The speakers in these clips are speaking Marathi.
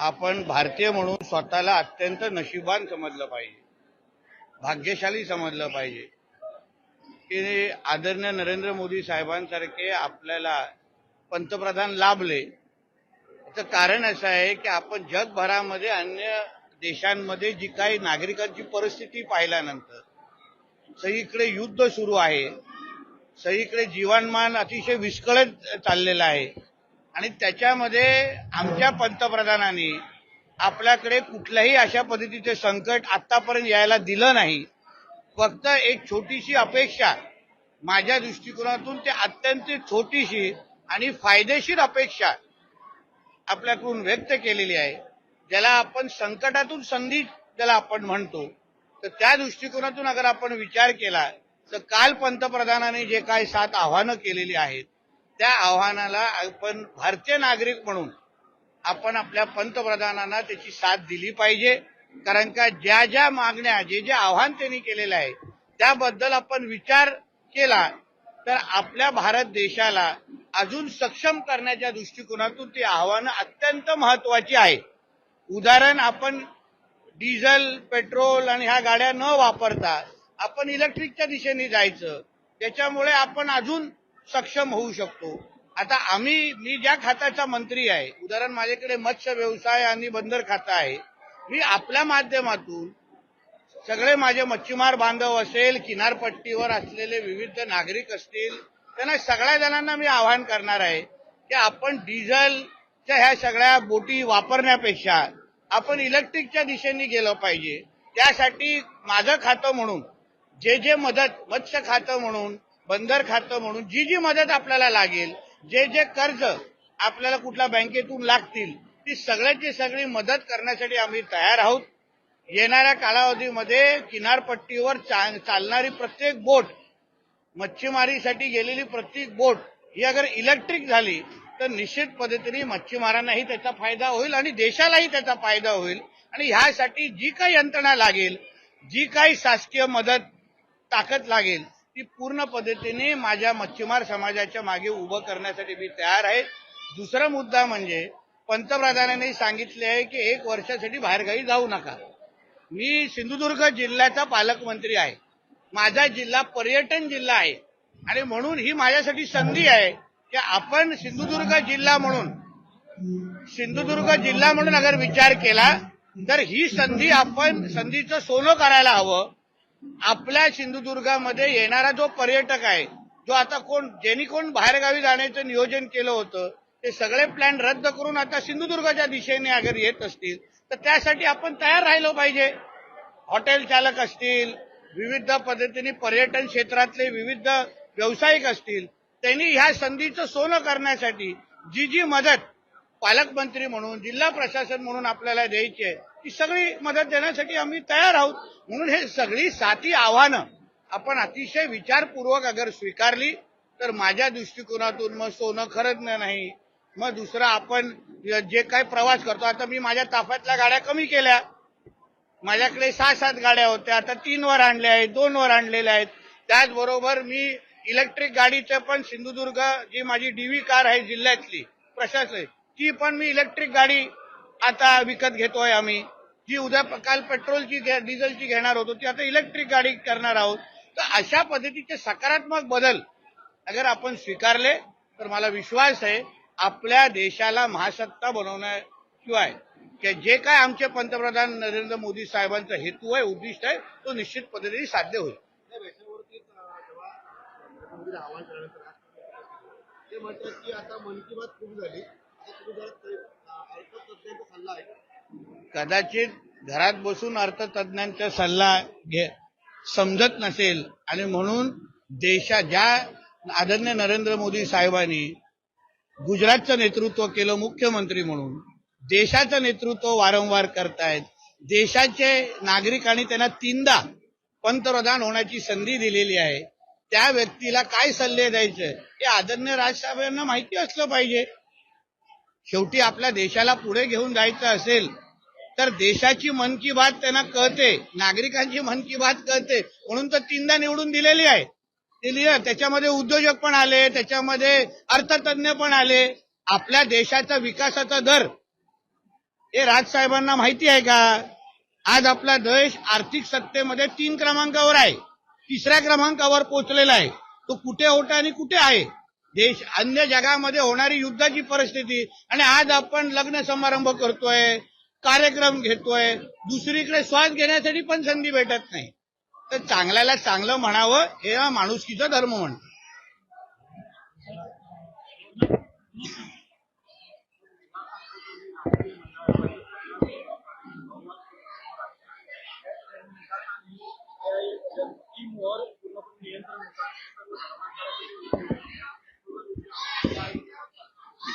आपण भारतीय म्हणून स्वतःला अत्यंत नशिबान समजलं पाहिजे, भाग्यशाली समजलं पाहिजे की आदरणीय नरेंद्र मोदी साहेबांसारखे आपल्याला पंतप्रधान लाभले. याचं कारण असं आहे की आपण जगभरामध्ये अन्य देशांमध्ये जी काही नागरिकांची परिस्थिती पाहिल्यानंतर सगळीकडे युद्ध सुरू आहे, सगळीकडे जीवनमान अतिशय विस्कळीत चाललेलं आहे आणि त्याच्यामध्ये आमच्या पंतप्रधानांनी आपल्याकडे कुठल्याही अशा पद्धतीचे संकट आतापर्यंत यायला दिलं नाही. फक्त एक छोटीशी अपेक्षा, माझ्या दृष्टिकोनातून ते अत्यंत छोटीशी आणि फायदेशीर अपेक्षा आपल्याकडून व्यक्त केलेली आहे, ज्याला आपण संकटातून संधी ज्याला आपण म्हणतो. तर त्या दृष्टिकोनातून अगर आपण विचार केला तर काल पंतप्रधानांनी जे काही 7 आव्हानं केलेली आहेत त्या आव्हानाला आपण भारतीय नागरिक म्हणून आपण आपल्या पंतप्रधानांना त्याची साथ दिली पाहिजे. कारण का ज्या ज्या मागण्या, जे जे आव्हान त्यांनी केलेलं आहे त्याबद्दल आपण विचार केला तर आपल्या भारत देशाला अजून सक्षम करण्याच्या दृष्टिकोनातून ती आव्हानं अत्यंत महत्वाची आहे. उदाहरण, आपण डिझेल, पेट्रोल आणि ह्या गाड्या न वापरता आपण इलेक्ट्रिकच्या दिशेने जायचं, त्याच्यामुळे आपण अजून सक्षम होऊ शकतो. आता मी ज्या खात्याचा मंत्री आहे, उदाहरण माझ्याकडे मत्स्य व्यवसाय आणि बंदर खातं आहे, मी आपल्या माध्यमातून सगळे माझे मच्छीमार बांधव असेल, किनारपट्टीवर असलेले विविध नागरिक असतील, त्यांना सगळ्या जणांना मी आवाहन करणार आहे की आपण डिझेलच्या ह्या सगळ्या बोटी वापरण्यापेक्षा आपण इलेक्ट्रिकच्या दिशेने गेलं पाहिजे. त्यासाठी माझं खातं म्हणून जे जे मदत, मत्स्य खातं म्हणून, बंदर खातं म्हणून जी जी मदत आपल्याला लागेल, जे जे कर्ज आपल्याला कुठल्या बँकेतून लागतील, ती सगळ्याची सगळी मदत करण्यासाठी आम्ही तयार आहोत. येणाऱ्या कालावधीमध्ये किनारपट्टीवर चालणारी प्रत्येक बोट, मच्छीमारीसाठी गेलेली प्रत्येक बोट ही अगर इलेक्ट्रिक झाली तर निश्चित पद्धतीने मच्छीमारांनाही त्याचा फायदा होईल आणि देशालाही त्याचा फायदा होईल. आणि ह्यासाठी जी काही यंत्रणा लागेल, जी काही शासकीय मदत ताकद लागेल, ती पूर्ण पद्धतीने माझ्या मच्छीमार समाजाच्या मागे उभं करण्यासाठी मी तयार आहे. दुसरा मुद्दा म्हणजे पंतप्रधानांनी सांगितले आहे की 1 वर्षासाठी बाहेरगावी जाऊ नका. मी सिंधुदुर्ग जिल्ह्याचा पालकमंत्री आहे. माझा जिल्हा पर्यटन जिल्हा आहे आणि म्हणून ही माझ्यासाठी संधी आहे की आपण सिंधुदुर्ग जिल्हा म्हणून अगर विचार केला तर ही संधी, आपण संधीचं सोनं करायला हवं. आपल्या सिंधुदुर्गामध्ये येणारा जो पर्यटक आहे, जो आता ज्यांनी बाहेरगावी जाण्याचं नियोजन केलं होतं, ते सगळे प्लॅन रद्द करून आता सिंधुदुर्गाच्या दिशेने अगर येत असतील तर त्यासाठी आपण तयार राहिलो पाहिजे. हॉटेल चालक असतील, विविध पद्धतीने पर्यटन क्षेत्रातले विविध व्यावसायिक असतील, त्यांनी ह्या संधीचं सोनं करण्यासाठी जी जी मदत पालकमंत्री म्हणून, जिल्हा प्रशासन म्हणून आपल्याला द्यायची आहे, ती सगळी मदत देण्यासाठी आम्ही तयार आहोत. म्हणून हे सगळी 7 आव्हानं आपण अतिशय विचारपूर्वक अगर स्वीकारली तर माझ्या दृष्टिकोनातून मग सोनं खरंच नाही. मग दुसरं, आपण जे काही प्रवास करतो, आता मी माझ्या ताफ्यातल्या गाड्या कमी केल्या. माझ्याकडे 6-7 गाड्या होत्या, आता 3 वर आणल्या आहेत, 2 वर आणलेल्या आहेत. त्याचबरोबर मी इलेक्ट्रिक गाडीचं पण सिंधुदुर्ग, जी माझी डीव्ही कार आहे जिल्ह्यातली प्रशासन, ती पण मी इलेक्ट्रिक गाडी आता विकत घेतोय आम्ही. जी उद्या काल पेट्रोलची, डिझेलची घेणार होतो, ती आता इलेक्ट्रिक गाडी करणार आहोत. तर अशा पद्धतीचे सकारात्मक बदल अगर आपण स्वीकारले तर मला विश्वास आहे आपल्या देशाला महासत्ता बनवण्याशिवाय की जे काय आमचे पंतप्रधान नरेंद्र मोदी साहेबांचा हेतू आहे, उद्दिष्ट आहे, तो निश्चित पद्धतीने साध्य होईल. ते म्हणतात की आता मन की बात खूप झाली, अर्थतज्ञांचा सल्ला आहे. कदाचित घरात बसून अर्थतज्ञांचा सल्ला समजत नसेल आणि म्हणून ज्या आदरणीय नरेंद्र मोदी साहेबांनी गुजरातचं नेतृत्व केलं मुख्यमंत्री म्हणून, देशाचं नेतृत्व वारंवार करतायत, देशाचे नागरिकांनी त्यांना 3दा पंतप्रधान होण्याची संधी दिलेली आहे, त्या व्यक्तीला काय सल्ले द्यायचे हे आदरणीय राजसाहेबांना माहिती असलं पाहिजे. शेवटी आपल्या देशाला पुढे घेऊन जायचं असेल तर देशाची मन की बात त्यांना कळते, नागरिकांची मन की बात कळते, म्हणून तर 3दा निवडून दिलेली आहे. त्याच्यामध्ये उद्योजक पण आले, त्याच्यामध्ये अर्थतज्ञ पण आले. आपल्या देशाचा विकासाचा दर हे राजसाहेबांना माहिती आहे का? आज आपला देश आर्थिक सत्तेमध्ये 3 क्रमांकावर आहे, 3ऱ्या क्रमांकावर पोहोचलेला आहे. तो कुठे होता आणि कुठे आहे? देश अन्य जगामध्ये होणारी युद्धाची परिस्थिती, आणि आज आपण लग्न समारंभ करतोय, कार्यक्रम घेतोय, दुसरीकडे श्वास घेण्यासाठी पण संधी भेटत नाही. तर चांगल्याला चांगलं म्हणावं, हे हा माणुसकीचा धर्म म्हणतो.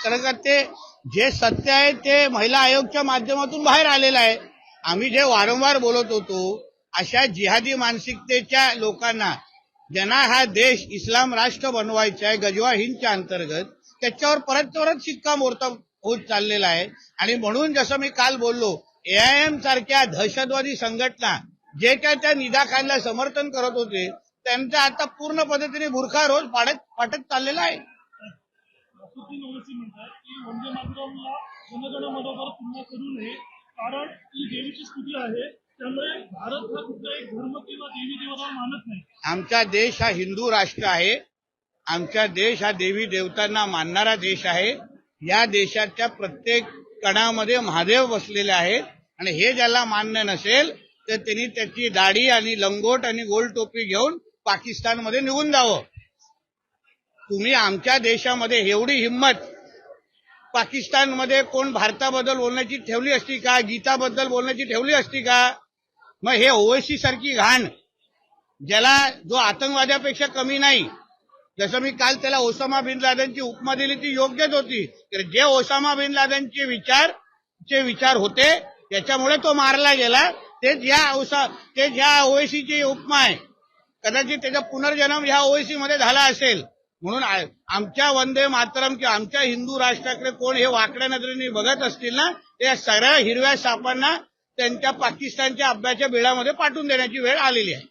खरं का, ते जे सत्य आहे ते महिला आयोगच्या माध्यमातून बाहेर आलेलं आहे. आम्ही जे वारंवार बोलत होतो, अशा जिहादी मानसिकतेच्या लोकांना, ज्यांना हा देश इस्लाम राष्ट्र बनवायचा आहे गजवा हिंदच्या अंतर्गत, त्याच्यावर परत शिक्कामोर्तब होत चाललेला आहे. आणि म्हणून जसं मी काल बोललो, एआयएम सारख्या दहशतवादी संघटना जे काय त्या निदा खानला समर्थन करत होते, त्यांचा आता पूर्ण पद्धतीने बुरखा रोज पाठत चाललेला आहे. नासुद्दीन ओवैसी म्हणतात की वंदे मातरमला जनगणमनाबरोबर तुलना करू नये, कारण ही देवीची स्तुती आहे, त्यामुळे भारत हा कुठला एक धर्म किंवा देवी देवतांना मानत नाही. आमचा देश हा हिंदू राष्ट्र आहे. आमचा देश हा देवी देवतांना मानणारा देश आहे. या देशाच्या प्रत्येक कणामध्ये महादेव बसलेले आहेत. आणि हे ज्याला मान्य नसेल तर त्यांनी त्याची दाढी आणि लंगोट आणि गोल टोपी घेऊन पाकिस्तानमध्ये निघून जावं. तुम्ही आमच्या देशामध्ये एवढी हिंमत पाकिस्तानमध्ये कोण भारताबद्दल बोलण्याची ठेवली असती का? गीताबद्दल बोलण्याची ठेवली असती का? मग हे ओवैसी सारखी घाण, ज्याला जो आतंकवाद्यापेक्षा कमी नाही, जसं मी काल त्याला ओसामा बिन लादेनची उपमा दिली ती योग्यच होती. जे ओसामा बिन लादेनचे विचार होते त्याच्यामुळे तो मारला गेला, तेच ह्या ओवैसीची उपमा आहे. कदाचित त्याचा पुनर्जन्म ह्या ओवैसी मध्ये झाला असेल. म्हणून आमच्या वंदे मातरम किंवा आमच्या हिंदू राष्ट्राकडे कोण हे वाकड्या नजरेने बघत असतील ना, ते सरळ हिरव्या सापांना त्यांच्या पाकिस्तानच्या अब्ब्याच्या बिळामध्ये पाठवून देण्याची वेळ आलेली आहे.